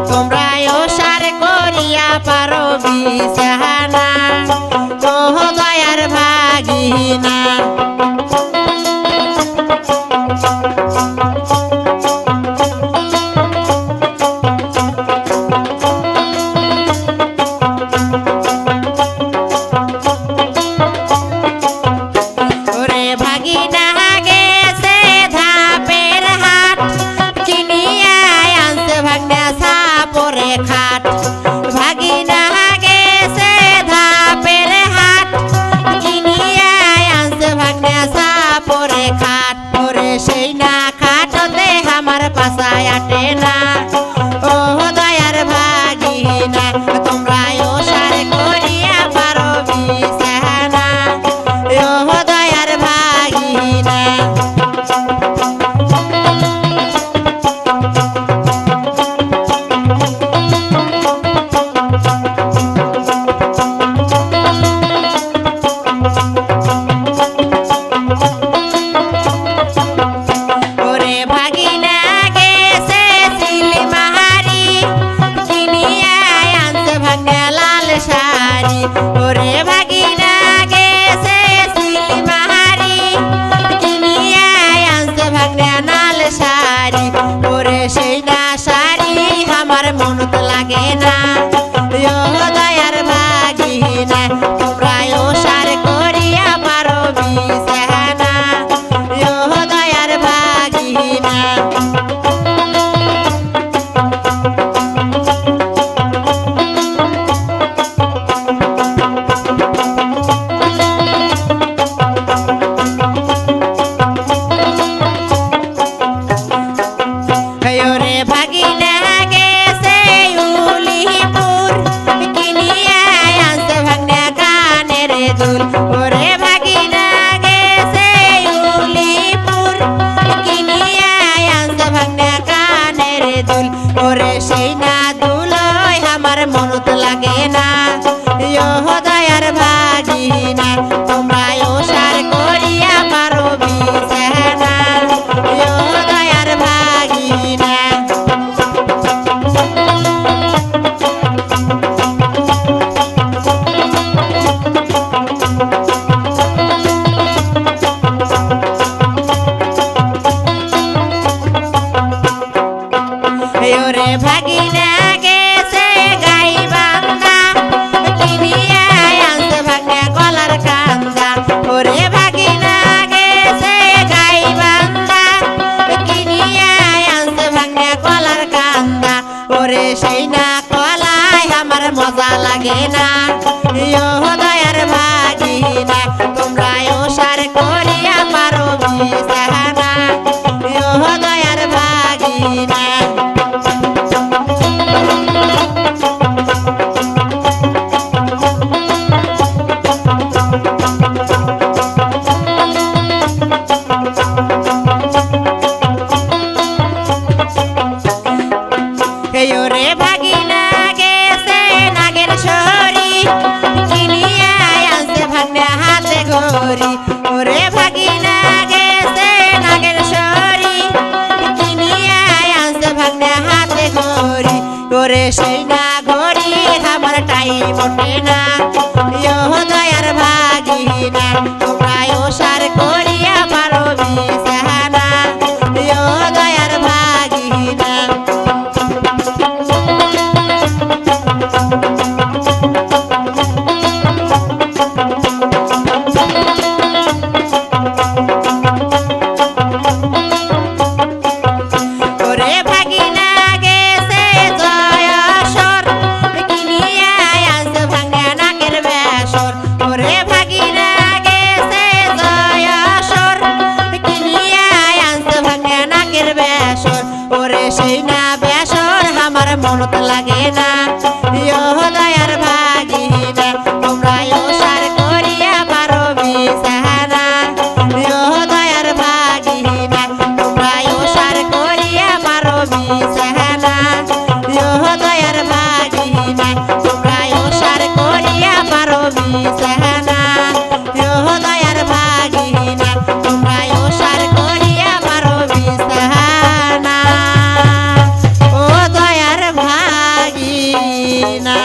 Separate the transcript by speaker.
Speaker 1: তোমরা ওসার করিয়া পারো বিছানা ও দয়ার ভাগিনা ওরে ভাগিনা গেছে ধাপের হাট কিনিয়া আনছে ভাগনা সাপরে খাট ভাগিনা গেছে ধাপের হাট কিনিয়া আনছে ভাগনা সাপরে খাট ওরে সেই না খাটতে আমার পাছায় আটে না ও দয়ার ভাগিনা তোমরা ওসার করিয়া পারো বিছানা ও দয়ার ভাগিনা ওরে ভাগিনা গেছে সিলমারি কিনিয়া আনছে ভাগনা লাল শাড়ি ওরে ভাগিনা গেছে সিলমারি কিনিয়া আনছে ভাগনা লাল শাড়ি ওরে সেই না শাড়ি আমার মনত লাগে না ও দয়ার ভাগিনা তোমরা ওসার করিয়া পারো বিছানা ও দয়ার ভাগিনা ওরে ভাগিনা গেছে উলিপুর কিনিয়া আনছে ভাগনা কানের দুল ওরে ভাগিনা গেছে উলিপুর কিনিয়া আনছে ভাগনা কানের দুল ওরে সেই না দুল আমার মনত লাগে না ও দয়ার ভাগিনা তোমরা ওসার করিয়া পারো বিছানা ও দয়ার ভাগিনা ওরে ভাগিনা গেছে গাই বান্দা কিনিয়া আনছে ভাগনা গলার কান্দা ওরে ভাগিনা গেছে গাই বান্দা কিনিয়া আনছে ভাগনা গলার কান্দা ওরে সেই না কলায় আমার মজা লাগে না ও দয়ার ভাগিনা তোমরা ওসার করিয়া পারো বিছানা ও দয়ার ভাগিনা ওরে ভাগিনা গেছে নাগের সরি কিনিয়া আনছে ভাগনা হাতে ঘড়ি ওরে ভাগিনা গেছে নাগের সরি কিনিয়া আনছে ভাগনা হাতে ঘড়ি ওরে সেই না ঘড়ি আমার টাইম ওঠে না ও দয়ার ভাগিনা তোমরা ওসার করিয়া পারো বিছানা ও দয়ার ভাগিনা ওরে ভাগিনা গেছে জয়সর কিনিয়া আনছে ভাগনা নাকের বেসর ওরে ভাগিনা গেছে জয়সর কিনিয়া আনছে ভাগনা নাকের বেসর ওরে সেই না বেসর আমার মনত লাগে না ও দয়ার ভাগিনা তোমরা ওসার করিয়া পারো বিছানা ও দয়ার না